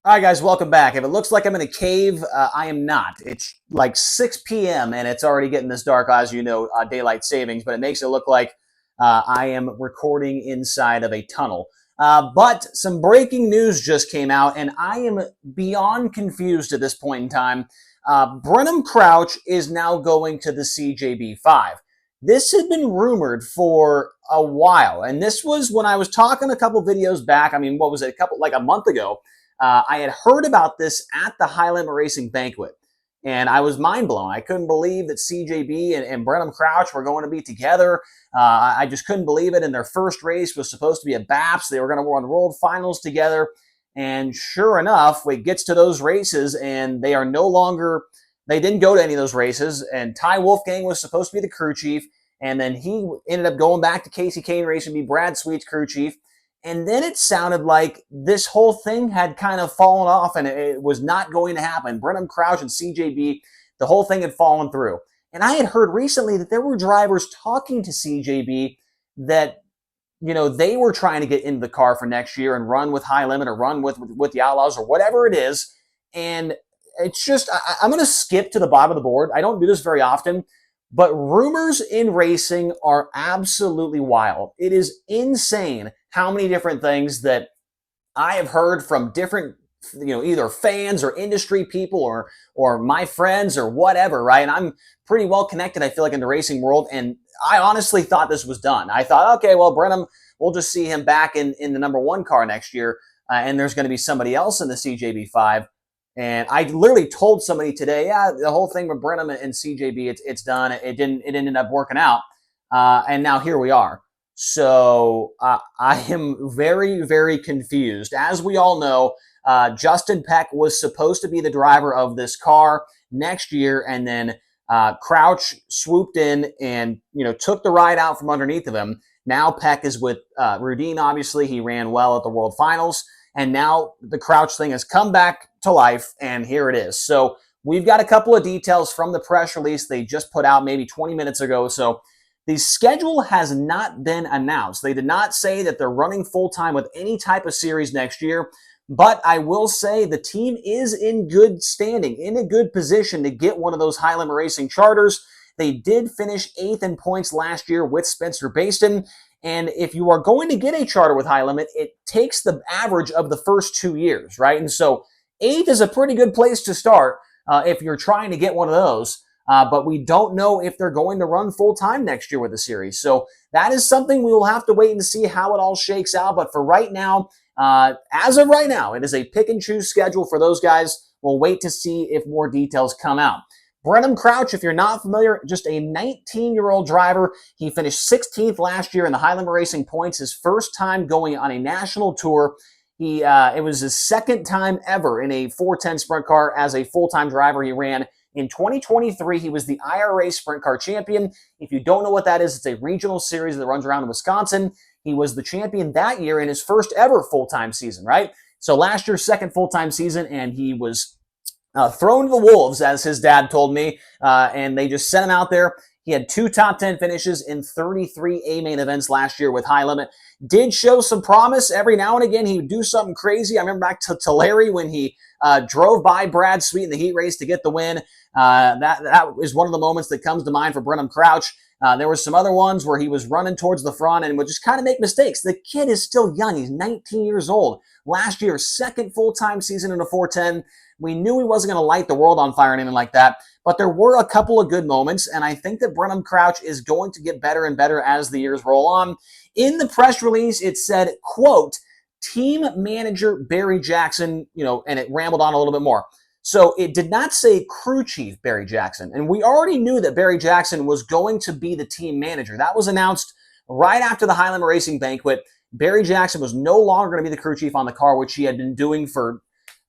All right, guys, welcome back. If it looks like I'm in a cave, I am not. It's like 6 p.m. and it's already getting this dark, as you know, daylight savings, but it makes it look like I am recording inside of a tunnel. But some breaking news just came out, and I am beyond confused at this point in time. Brenham Crouch is now going to the CJB 5. This had been rumored for a while, and this was when I was talking a couple videos back. I mean, what was it, like a month ago? I had heard about this at the High Limit Racing banquet, and I was mind blown. I couldn't believe that CJB and Brenham Crouch were going to be together. I just couldn't believe it. And their first race was supposed to be at BAPS. They were going to run World Finals together. And sure enough, it gets to those races, and they are no longer, they didn't go to any of those races. And Ty Wolfgang was supposed to be the crew chief, and then he ended up going back to Casey Kane Racing to be Brad Sweet's crew chief. And then it sounded like this whole thing had kind of fallen off and it was not going to happen. Brenham Crouch and CJB, the whole thing had fallen through. And I had heard recently that there were drivers talking to CJB that, you know, they were trying to get into the car for next year and run with High Limit or run with the Outlaws or whatever it is. And it's just, I'm going to skip to the bottom of the board. I don't do this very often. But rumors in racing are absolutely wild. It is insane how many different things that I have heard from different, either fans or industry people or my friends or whatever, right? And I'm pretty well connected, I feel like, in the racing world. And I honestly thought this was done. I thought, okay, well, Brenham, we'll just see him back in the number one car next year. And there's going to be somebody else in the CJB 5. And I literally told somebody today, yeah, the whole thing with Brenham and CJB, it's done. It ended up working out. And now here we are. So I am very, very confused. As we all know, Justin Peck was supposed to be the driver of this car next year. And then Crouch swooped in and, took the ride out from underneath of him. Now Peck is with Rudine, obviously. He ran well at the World Finals. And now the Crouch thing has come back to life, and here it is. So we've got a couple of details from the press release they just put out maybe 20 minutes ago. So the schedule has not been announced. They did not say that they're running full-time with any type of series next year. But I will say the team is in good standing, in a good position to get one of those High Limit Racing charters. They did finish 8th in points last year with Spencer Baston. And if you are going to get a charter with High Limit, it takes the average of the first 2 years, right? And so 8th is a pretty good place to start if you're trying to get one of those. But we don't know if they're going to run full-time next year with the series. So that is something we will have to wait and see how it all shakes out. But for right now, as of right now, it is a pick-and-choose schedule for those guys. We'll wait to see if more details come out. Brenham Crouch, if you're not familiar, just a 19-year-old driver. He finished 16th last year in the High Limit Racing points, his first time going on a national tour. It was his second time ever in a 410 sprint car as a full-time driver. He ran in 2023. He was the IRA Sprint Car Champion. If you don't know what that is, it's a regional series that runs around in Wisconsin. He was the champion that year in his first ever full-time season, right? So last year's second full-time season, and he was thrown to the wolves, as his dad told me, and they just sent him out there. He had 2 top 10 finishes in 33 A-main events last year with High Limit. Did show some promise. Every now and again, he would do something crazy. I remember back to Larry when he drove by Brad Sweet in the heat race to get the win. That is one of the moments that comes to mind for Brenham Crouch. There were some other ones where he was running towards the front and would just kind of make mistakes. The kid is still young. He's 19 years old. Last year, second full-time season in a 410. We knew he wasn't going to light the world on fire or anything like that, but there were a couple of good moments, and I think that Brenham Crouch is going to get better and better as the years roll on. In the press release, it said, quote, team manager Barry Jackson, and it rambled on a little bit more. So it did not say crew chief Barry Jackson, and we already knew that Barry Jackson was going to be the team manager. That was announced right after the High Limit Racing banquet. Barry Jackson was no longer going to be the crew chief on the car, which he had been doing for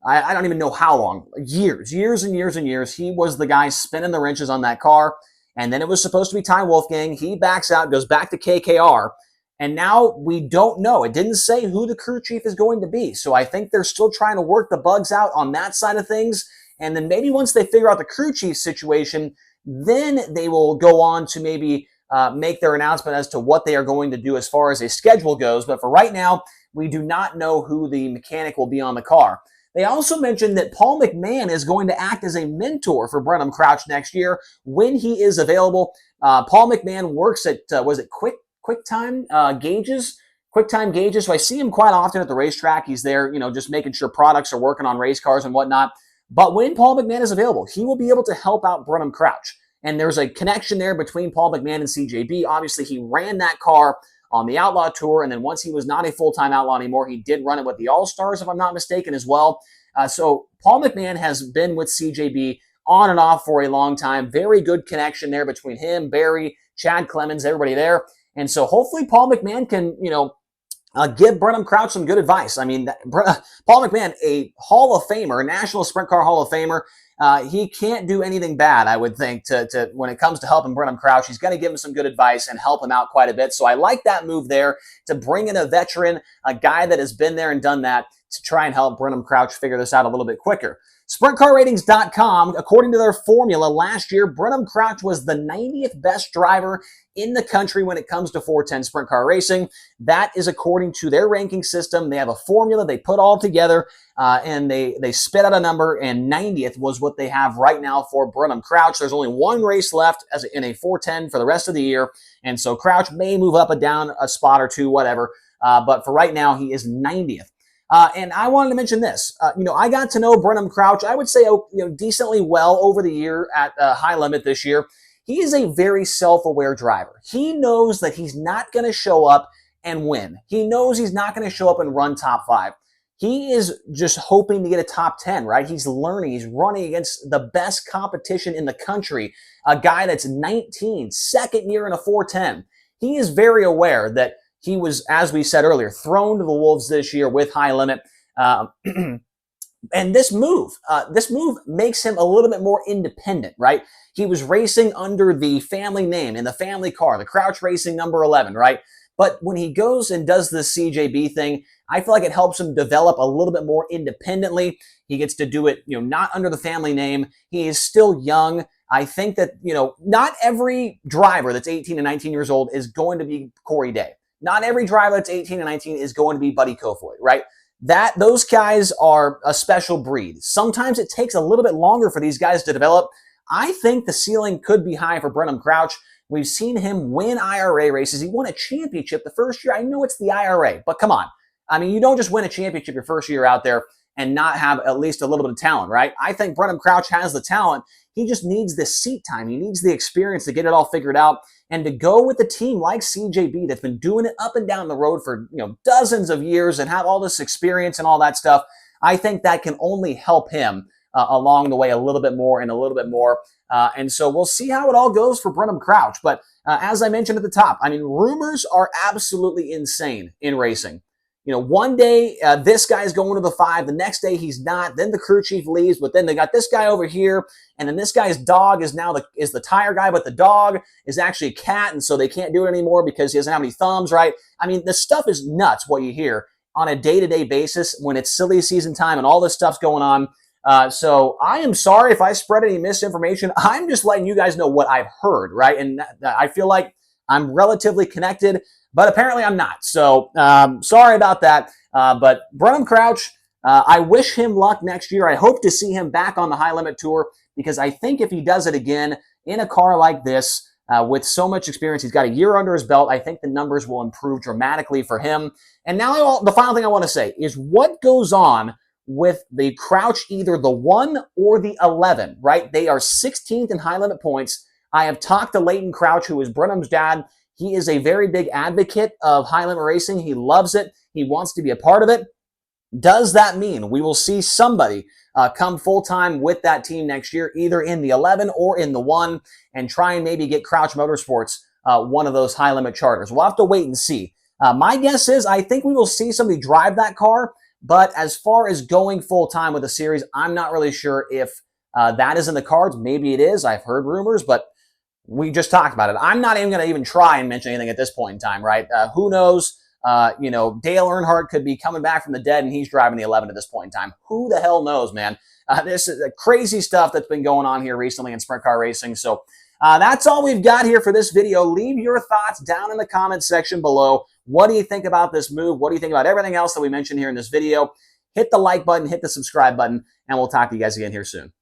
I don't even know how long, years and years and years. He was the guy spinning the wrenches on that car. And then it was supposed to be Ty Wolfgang. He backs out, goes back to KKR. And now we don't know. It didn't say who the crew chief is going to be. So I think they're still trying to work the bugs out on that side of things. And then maybe once they figure out the crew chief situation, then they will go on to maybe make their announcement as to what they are going to do as far as a schedule goes. But for right now, we do not know who the mechanic will be on the car. They also mentioned that Paul McMahon is going to act as a mentor for Brenham Crouch next year when he is available. Paul McMahon works at, was it QuickTime Gauges? QuickTime Gauges. So I see him quite often at the racetrack. He's there, just making sure products are working on race cars and whatnot. But when Paul McMahon is available, he will be able to help out Brenham Crouch. And there's a connection there between Paul McMahon and CJB. Obviously, he ran that car on the Outlaw Tour, and then once he was not a full-time Outlaw anymore, he did run it with the All-Stars, if I'm not mistaken, as well. So Paul McMahon has been with CJB on and off for a long time. Very good connection there between him, Barry, Chad Clemens, everybody there. And so hopefully Paul McMahon can, give Brenham Crouch some good advice. I mean, Paul McMahon, a Hall of Famer, a National Sprint Car Hall of Famer, he can't do anything bad, I would think, to when it comes to helping Brenham Crouch. He's going to give him some good advice and help him out quite a bit. So I like that move there to bring in a veteran, a guy that has been there and done that, to try and help Brenham Crouch figure this out a little bit quicker. SprintCarRatings.com, according to their formula, last year, Brenham Crouch was the 90th best driver in the country when it comes to 410 sprint car racing. That is according to their ranking system. They have a formula they put all together, and they spit out a number, and 90th was what they have right now for Brenham Crouch. There's only one race left in a 410 for the rest of the year, and so Crouch may move up and down a spot or two, whatever, but for right now, he is 90th. And I wanted to mention this. I got to know Brenham Crouch, I would say, decently well over the year at High Limit this year. He is a very self-aware driver. He knows that he's not going to show up and win. He knows he's not going to show up and run top 5. He is just hoping to get a top 10, right? He's learning. He's running against the best competition in the country, a guy that's 19, second year in a 410. He is very aware that he was, as we said earlier, thrown to the wolves this year with High Limit. And this move makes him a little bit more independent, right? He was racing under the family name in the family car, the Crouch Racing number 11, right? But when he goes and does this CJB thing, I feel like it helps him develop a little bit more independently. He gets to do it, not under the family name. He is still young. I think that, not every driver that's 18 and 19 years old is going to be Corey Day. Not every driver that's 18 and 19 is going to be Buddy Kofoid, right? Those guys are a special breed. Sometimes it takes a little bit longer for these guys to develop. I think the ceiling could be high for Brenham Crouch. We've seen him win IRA races. He won a championship the first year. I know it's the IRA, but come on. I mean, you don't just win a championship your first year out there and not have at least a little bit of talent, right? I think Brenham Crouch has the talent. He just needs the seat time. He needs the experience to get it all figured out and to go with a team like CJB that's been doing it up and down the road for dozens of years and have all this experience and all that stuff. I think that can only help him along the way a little bit more and a little bit more. And so we'll see how it all goes for Brenham Crouch. But as I mentioned at the top, I mean, rumors are absolutely insane in racing. One day this guy's going to the 5, the next day he's not, then the crew chief leaves, but then they got this guy over here, and then this guy's dog is now the tire guy, but the dog is actually a cat, and so they can't do it anymore because he doesn't have any thumbs, right? I mean, this stuff is nuts what you hear on a day-to-day basis when it's silly season time and all this stuff's going on. So I am sorry if I spread any misinformation. I'm just letting you guys know what I've heard, right? And I feel like I'm relatively connected, but apparently I'm not. So sorry about that. But Brenham Crouch, I wish him luck next year. I hope to see him back on the High Limit Tour because I think if he does it again in a car like this with so much experience, he's got a year under his belt, I think the numbers will improve dramatically for him. And now the final thing I want to say is what goes on with the Crouch, either the 1 or the 11, right? They are 16th in High Limit points. I have talked to Leighton Crouch, who is Brenham's dad. He is a very big advocate of High Limit racing. He loves it. He wants to be a part of it. Does that mean we will see somebody come full-time with that team next year, either in the 11 or in the 1, and try and maybe get Crouch Motorsports one of those High Limit charters? We'll have to wait and see. My guess is I think we will see somebody drive that car, but as far as going full-time with the series, I'm not really sure if that is in the cards. Maybe it is. I've heard rumors, but we just talked about it. I'm not even going to try and mention anything at this point in time, right? Who knows? Dale Earnhardt could be coming back from the dead and he's driving the 11 at this point in time. Who the hell knows, man? This is crazy stuff that's been going on here recently in sprint car racing. So that's all we've got here for this video. Leave your thoughts down in the comments section below. What do you think about this move? What do you think about everything else that we mentioned here in this video? hit the like button, hit the subscribe button, and we'll talk to you guys again here soon.